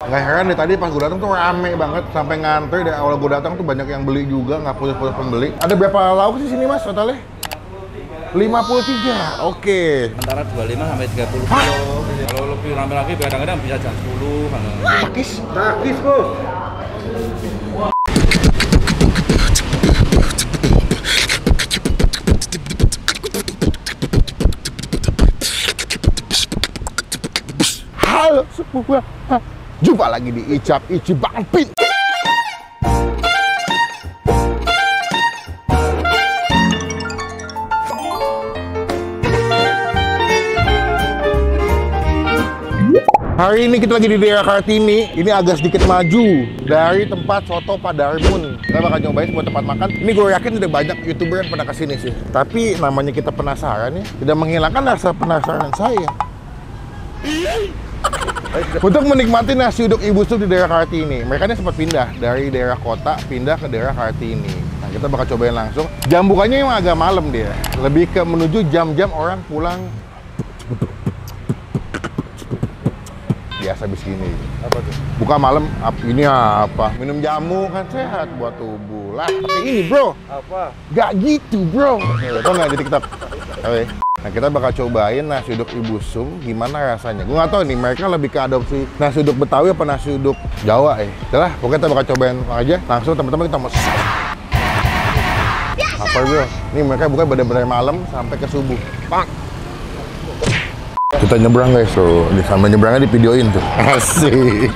Nggak heran deh, tadi pas gue datang tuh rame banget. Sampai ngantri, dari awal gue datang tuh banyak yang beli juga, nggak putus-putus pembeli. Ada berapa lauk sih sini mas totalnya? 53, oke. Antara 25 sampai 30 kilo. Kalau lebih rame lagi kadang-kadang bisa jam 10. Takis bos. Halo semua, jumpa lagi di Icap Ici Bang Pin. Hari ini kita lagi di daerah Kartini. Ini agak sedikit maju dari tempat soto Padarmun. Kita bakal nyobain sebuah tempat makan. Ini gue yakin udah banyak YouTuber yang pernah kesini sih. Tapi namanya kita penasaran ya, tidak menghilangkan rasa penasaran saya. Untuk menikmati nasi uduk Ibu Sum di daerah Kartini. Mereka ini sempat pindah dari daerah kota, pindah ke daerah Kartini. Nah, kita bakal cobain langsung. Jam bukanya emang agak malam dia. Lebih ke menuju jam-jam orang pulang. Biasa begini. Apa tuh? Buka malam, ini apa? Minum jamu kan sehat buat tubuh. Lah, tapi ini bro. Apa? Gak gitu bro. Tau nggak di TikTok? Oke. Nah, kita bakal cobain nasi uduk Ibu Sum, gimana rasanya. Gue nggak tahu nih, mereka lebih ke adopsi nasi uduk Betawi apa nasi uduk Jawa ya. Udah, pokoknya kita bakal cobain aja. Langsung teman-teman kita mau apa bro? Nih mereka buka bener-bener malam sampai ke subuh. Pak. Kita nyebrang guys, tuh. Sampai nyebrangnya di videoin tuh. Asik.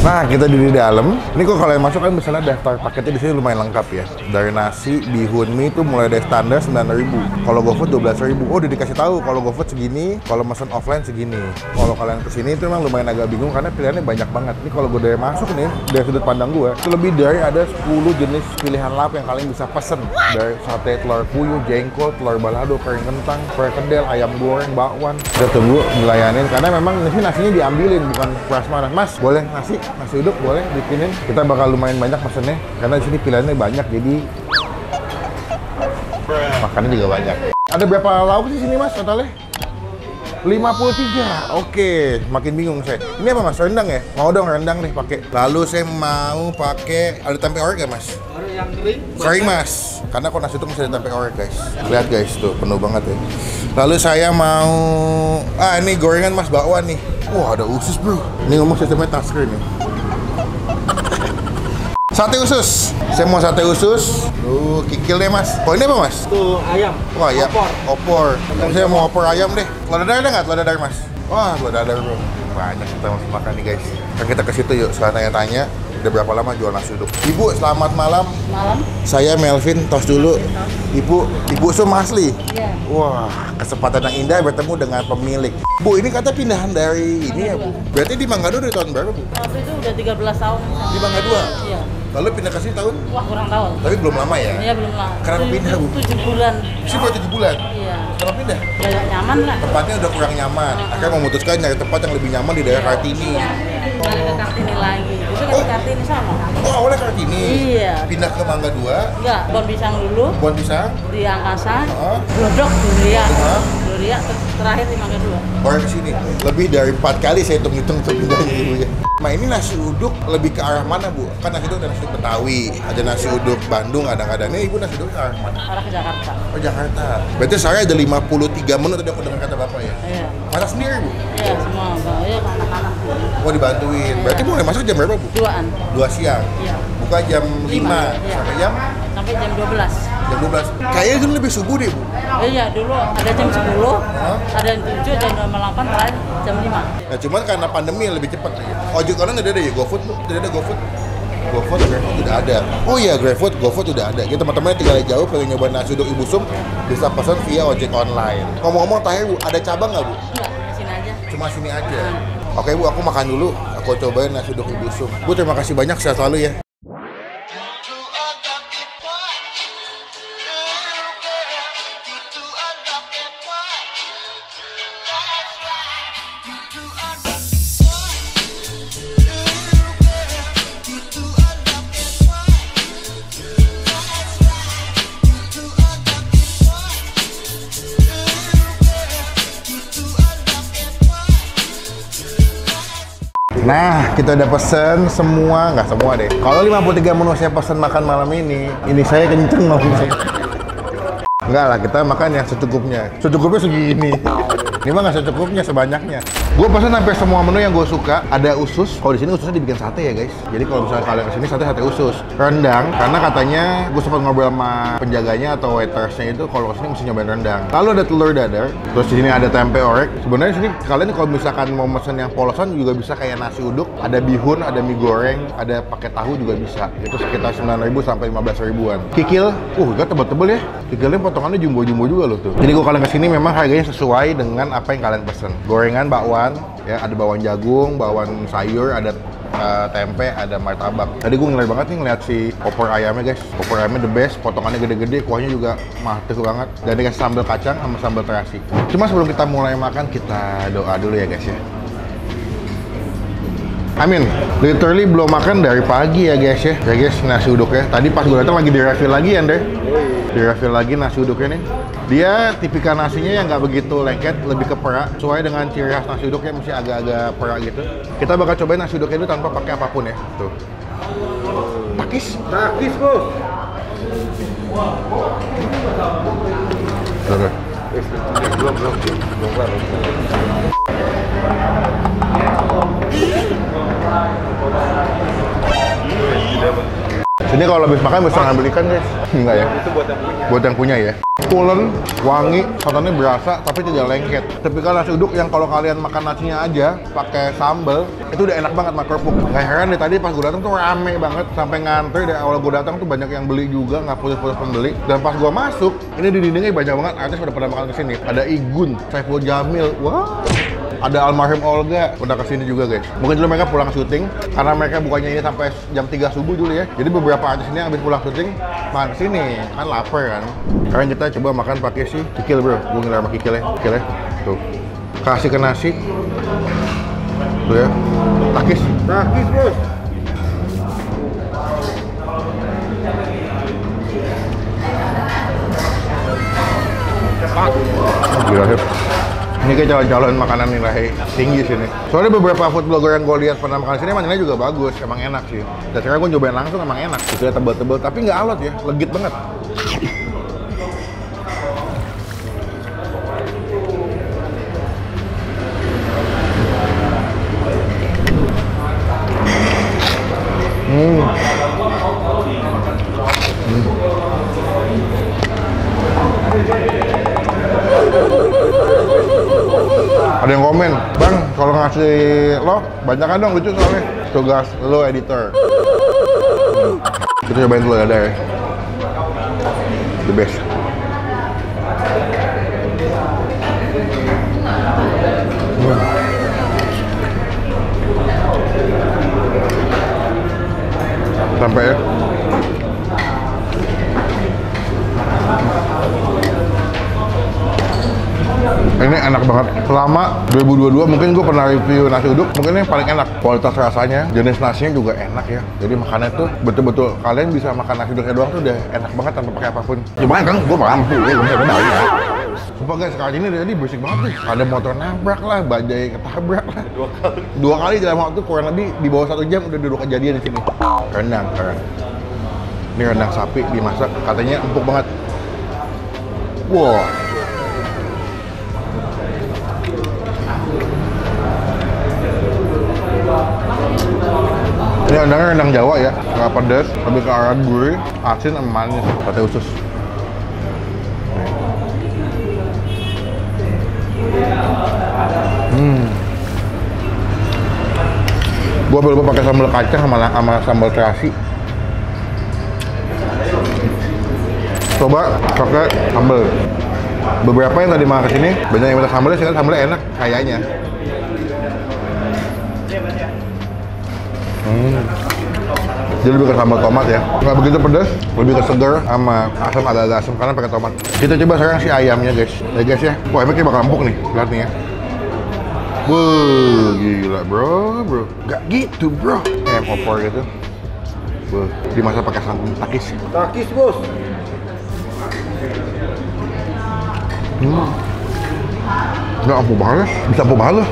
Nah, kita di dalam. Ini kok kalau yang masuk kan misalnya daftar paketnya di sini lumayan lengkap ya. Dari nasi, bihun mie itu mulai dari standar 9.000. Kalau GoFood 12.000. Oh, udah dikasih tahu kalau GoFood segini, kalau pesan offline segini. Kalau kalian kesini itu memang lumayan agak bingung karena pilihannya banyak banget. Ini kalau gue dari masuk nih, dari sudut pandang gue, itu lebih dari ada 10 jenis pilihan lauk yang kalian bisa pesen. Dari sate telur puyuh, jengkol, telur balado, kering kentang, perkedel, ayam goreng, bakwan. Kita tunggu dilayanin karena memang ini nasinya diambilin bukan prasmanan. Mas, boleh nasi uduk boleh bikinin. Kita bakal lumayan banyak pesennya karena di sini pilihannya banyak, jadi makannya juga banyak. Ada berapa lauk sih sini mas totalnya? 53. Oke, makin bingung saya. Ini apa mas? Rendang ya? Mau dong rendang nih pakai. Lalu saya mau pakai ada tempe orek ya mas? Yang kering? Kering mas. Karena kalau nasi uduk masih ada tempe orek guys. Lihat guys tuh penuh banget ya. Lalu saya mau ini gorengan mas bakwan nih. Wah ada usus bro. Ini ngomong sistemnya touchscreen nih. Sate usus. Saya mau sate usus. Tuh, kikil deh mas. Oh ini apa mas? Tuh ayam. Wah ya. Opor. Saya mau opor ayam deh. Telur dadar ada nggak? Telur dadar mas? Wah telur dadar bro. Banyak kita masih makan nih guys. Kan kita ke situ yuk. Sekarang tanya-tanya. Udah berapa lama jual nasi uduk? Ibu selamat malam. Malam. Saya Melvin, tos dulu. Ibu Sum asli. Iya. Wah, kesempatan yang indah bertemu dengan pemilik. Bu, ini kata pindahan dari ini ya, Bu? Berarti di Mangga Dua dari tahun berapa, Bu? Waktu itu udah 13 tahun. Di Mangga Dua? Iya. Lalu pindah ke sini tahun? Wah, kurang tahun. Tapi belum lama ya? Iya, belum lama. Kenapa pindah, Bu? 7 bulan. Sini baru 7 bulan? Iya. Kenapa pindah? Gak nyaman lah. Tempatnya udah kurang nyaman. Akhirnya memutuskan nyari tempat yang lebih nyaman di daerah Kartini. Balik ke Kartini lagi. Itu kan di Kartini sama. Oh, awalnya Kartini? Iya. Pindah ke Mangga Dua? Enggak, Bon Pisang dulu. Bon Pisang? Di Angkasa. Heeh. Glodok di Ria. Heeh. Ria terakhir di Mangga Dua. Baru ke sini. Lebih dari 4 kali saya hitung-hitung untuk pindahnya Ibu ya. Nah ini nasi uduk lebih ke arah mana Bu? Kan nasi uduk ada nasi uduk Betawi, ada nasi uduk Bandung, kadang-kadang ini Ibu nasi uduk ke arah mana? Arah ke Jakarta. Oh Jakarta. Berarti saya ada 53 menu tadi aku dengar kata Bapak ya? Iya. Masak sendiri Bu? Iya, semua. Iya, ke anak-anak. Oh dibantuin. Berarti mulai masak jam berapa Bu? 2-an. 2 siang? Iya. Buka jam 5 Iya. sampai jam? Sampai jam 12. Jam 12. Kayaknya dulu lebih subuh deh Bu? Iya, dulu ada jam 10, ada yang 7, jam 8, terakhir jam 5. Nah cuman karena pandemi yang lebih cepat ya. Ojek online udah ada ya? GoFood Bu? Tidak ada GoFood? GoFood, GrabFood udah ada. Oh iya, GoFood udah ada. Jadi teman-teman tinggal jauh pengen nyobain nasi uduk Ibu Sum bisa pesan via ojek online. Ngomong-ngomong terakhir Bu, ada cabang nggak Bu? Enggak, di sini aja. Cuma sini aja. Oke Bu, aku makan dulu. Aku cobain nasi uduk Ibu Sum. Bu, terima kasih banyak, sehat selalu ya. Nah, kita udah pesen semua, nggak semua deh. Kalau 53 menu saya pesen makan malam ini saya kenceng dong. Enggak lah, kita makan yang secukupnya. Secukupnya segini. Ini mah nggak secukupnya, sebanyaknya. Gue pesen hampir semua menu yang gue suka. Ada usus. Kalau di sini ususnya dibikin sate ya guys. Jadi kalau misalnya kalian kesini sate usus. Rendang, karena katanya gue sempat ngobrol sama penjaganya atau waitersnya itu kalau kesini mesti nyobain rendang. Lalu ada telur dadar. Terus di sini ada tempe orek. Sebenarnya sini kalian kalau misalkan mau pesen yang polosan juga bisa kayak nasi uduk. Ada bihun, ada mie goreng, ada pakai tahu juga bisa. Itu sekitar 9.000 sampai 15.000-an. Kikil, gak tebel-tebel ya. Kikilnya potongannya jumbo-jumbo juga loh tuh. Jadi kalau kalian kesini memang harganya sesuai dengan apa yang kalian pesen. Gorengan, bakwan, ya ada bakwan jagung, bakwan sayur, ada tempe, ada martabak. Tadi gue ngeliat banget nih ngeliat si opor ayamnya guys. Opor ayamnya the best, potongannya gede-gede, kuahnya juga mantep banget. Dan dikasih sambal kacang sama sambal terasi. Cuma sebelum kita mulai makan, kita doa dulu ya guys ya. Amin, literally belum makan dari pagi ya guys ya. Ya guys, nasi uduknya. Tadi pas gue datang lagi di-refill lagi ya, Andre. Di-refill lagi nasi uduknya nih. Dia tipikal nasinya yang nggak begitu lengket, lebih ke perak. Sesuai dengan ciri khas nasi uduknya masih agak-agak perak gitu. Kita bakal cobain nasi uduknya itu tanpa pakai apapun ya. Tuh. Takis. Takis, bos. Belum. Sini kalau habis makan bisa ngambil ikan guys. Enggak ya? Itu buat yang punya ya. Pulen, wangi, sotonya berasa tapi tidak lengket. Tipikal nasi uduk yang kalau kalian makan nasinya aja pakai sambal itu udah enak banget sama kerupuk. Nggak heran deh tadi pas gue datang tuh rame banget sampai ngantri dari awal gue datang tuh banyak yang beli juga, nggak putus-putus pembeli. Dan pas gue masuk ini di dindingnya banyak banget artis udah pada makan kesini. Ada Igun, Saiful Jamil, wah. Ada almarhum Olga udah kesini juga guys. Mungkin dulu mereka pulang syuting karena mereka bukanya ini sampai jam 3 subuh dulu ya. Jadi beberapa artis ini habis pulang syuting makan kesini kan lapar kan. Sekarang kita coba makan pakai si kikil bro. Gue ngiler sama kikilnya. Tuh. Kasih ke nasi. Tuh ya. Takis bos. Gila hip. Ini kayak calon-calon makanan nilai tinggi sini. Soalnya beberapa food blogger yang gue lihat pernah makan sini emang nilainya juga bagus, emang enak sih. Dan sekarang gue cobain langsung emang enak. Itu tebel-tebel tapi nggak alot ya, legit banget. Ada yang komen, bang kalau ngasih lo banyakan dong lucu soalnya. Tugas lo editor. Kita cobain dulu ada ya. The best. Sampai ya. Ini enak banget. Selama 2022 mungkin gue pernah review nasi uduk, mungkin ini yang paling enak. Kualitas rasanya, jenis nasinya juga enak ya. Jadi makannya tuh betul-betul kalian bisa makan nasi uduknya doang tuh udah enak banget tanpa pakai apapun. Cuman kan gue paham tuh, gue bener-bener ya. Sumpah guys, kali ini tadi berisik banget nih. Ada motor nabrak lah, bajai ketabrak lah. Dua kali dalam waktu kurang lebih di bawah 1 jam udah duduk kejadian di sini. Rendang. Ini rendang sapi dimasak, katanya empuk banget. Wow. Ini rendangnya rendang Jawa ya, nggak pedas, lebih ke arah gurih, asin, sama manis, sate usus. Gua lupa pakai sambal kacang sama sambal terasi. Coba pakai sambal. Beberapa yang tadi makan kesini banyak yang minta sambalnya, sih sambalnya enak kayaknya. Jadi lebih ke sambal tomat ya, nggak begitu pedas, lebih ke segar sama asam, agak-agak asam karena pakai tomat. Kita coba sekarang si ayamnya guys, ya. Wah emang kayak bakal empuk nih, lihat nih ya. Wuh, gila bro, nggak gitu bro. Kayak opor gitu. Wuh, dimasak pakai santan takis. Takis bos. Nggak empuk banget, bisa empuk banget loh.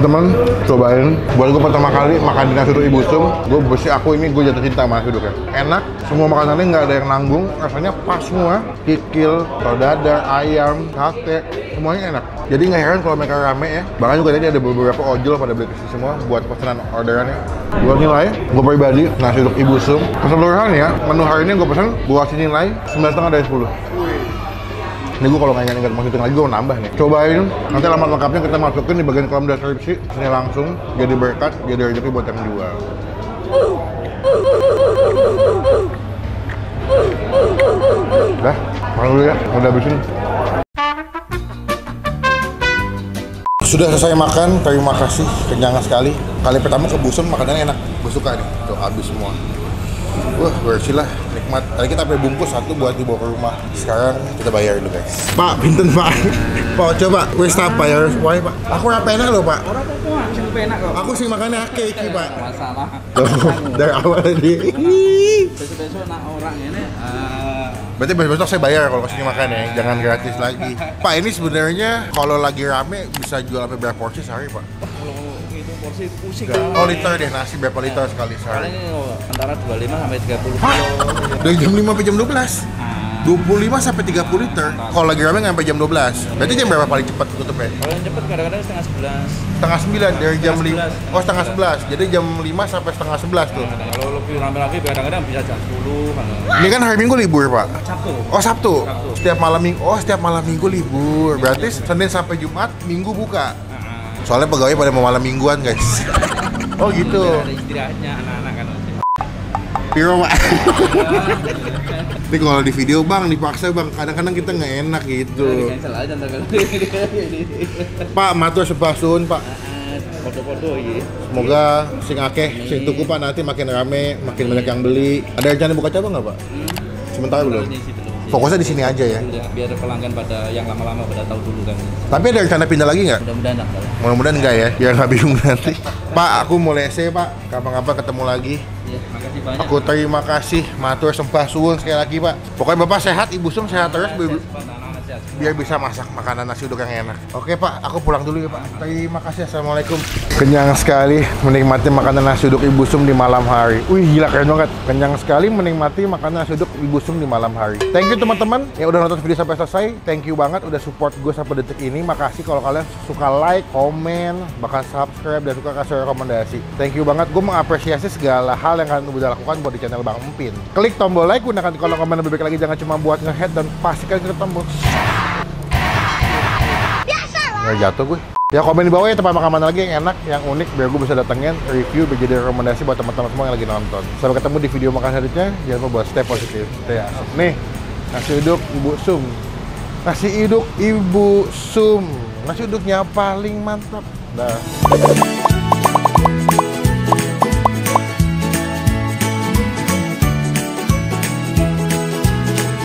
Teman-teman, cobain. Buat gue pertama kali makan di nasi uduk Ibu Sum, gue jatuh cinta sama nasi uduknya. Enak, semua makanannya nggak ada yang nanggung, rasanya pas semua. Kikil, dadar, ayam, sate, semuanya enak. Jadi nggak heran kalau mereka rame ya. Bahkan juga tadi ada beberapa ojol pada beli kesini semua buat pesanan orderannya. Gue nilai, gue pribadi nasi uduk Ibu Sum keseluruhan ya, menu hari ini gue pesan, gue kasih nilai 9,5 dari 10. Ini gue kalau nggak mau hitung lagi, gue nambah nih. Cobain, nanti alamat lengkapnya kita masukin di bagian kolom deskripsi. Sini langsung, jadi berkat, jadi rezeki buat yang jual. Dah, makan dulu ya, udah habisin. Sudah selesai makan, terima kasih, kenyang sekali. Kali pertama ke Busum makanannya enak, gue suka nih, tuh habis semua. Wah, bersih lah, nikmat. Tadi kita sampai bungkus satu buat dibawa ke rumah. Sekarang kita bayar dulu guys. Pak, pinten Pak. Pak, coba, wes tak bayar why Pak? Aku rapa enak loh Pak. Orang apa sih enak kok. Aku sih makannya keki Pak. Masalah. Dari awal tadi. Besok-besok nak orang ini. Berarti besok saya bayar kalau kesini makan ya, jangan gratis lagi. Pak, ini sebenarnya kalau lagi rame bisa jual sampai berapa porsi sehari Pak? Kalau itu porsi pusing. Oh liter deh, nasi berapa liter sekali sehari? Paling antara 25 sampai 30 kilo. Dari jam 5 sampai jam 12? 25 sampai 30 liter. Kalau lagi rame sampai jam 12. Berarti jam berapa paling cepat tutupnya? Kalau yang cepet kadang-kadang setengah 11. Setengah 9 dari jam 5. 11. Oh, setengah 11. Jadi jam 5 sampai setengah 11 tuh. Kalau lebih rame lagi kadang-kadang bisa jam 10 kan. Ini kan hari Minggu libur, Pak. Sabtu. Oh, Sabtu. Sabtu. Setiap malam Minggu. Oh, setiap malam Minggu libur. Berarti Senin sampai Jumat, Minggu buka. Soalnya pegawai pada mau malam mingguan, guys. Oh, gitu. Ada istirahatnya anak-anak kan. Piro, Pak. Ini kalau di video Bang, dipaksa Bang, kadang-kadang kita nggak enak gitu. Cancel aja ntar kalau. Pak, matur sepasuhun Pak. Foto-foto iya. Semoga sing akeh, sing tuku Pak nanti makin rame, makin banyak yang beli. Ada rencana buka cabang nggak Pak? Sementara belum. Fokusnya di sini aja ya. Biar pelanggan pada yang lama-lama pada tahu dulu kan. Tapi ada rencana pindah lagi nggak? Mudah-mudahan enggak. Mudah-mudahan enggak ya, biar nggak bingung nanti. Pak, aku mau lese Pak, kapan-kapan ketemu lagi. Iya, makasih banyak. Aku terima kasih, matur sembah suwun sekali lagi Pak. Pokoknya Bapak sehat, Ibu Sum sehat terus, biar bisa masak makanan nasi uduk yang enak. Oke Pak, aku pulang dulu ya Pak. Terima kasih, assalamualaikum. Kenyang sekali menikmati makanan nasi uduk Ibu Sum di malam hari. Wih gila keren banget. Kenyang sekali menikmati makanan nasi uduk Ibu Sum di malam hari. Thank you teman-teman yang udah nonton video sampai selesai. Thank you banget udah support gue sampai detik ini. Makasih kalau kalian suka like, komen, bahkan subscribe dan suka kasih rekomendasi. Thank you banget. Gue mengapresiasi segala hal yang kalian udah lakukan buat di channel Bang Empin. Klik tombol like, gunakan kolom komen lebih baik lagi. Jangan cuma buat nge-head dan pastikan klik tombol nggak jatuh gue. Ya komen di bawah ya tempat makan mana lagi yang enak, yang unik biar gue bisa datengin, review, biar jadi rekomendasi buat teman-teman semua yang lagi nonton. Sampai ketemu di video makan selanjutnya. Jangan lupa buat stay positif, stay asik. Nih, nasi uduk Ibu Sum. Nasi uduk Ibu Sum. Nasi uduknya paling mantap. Dah.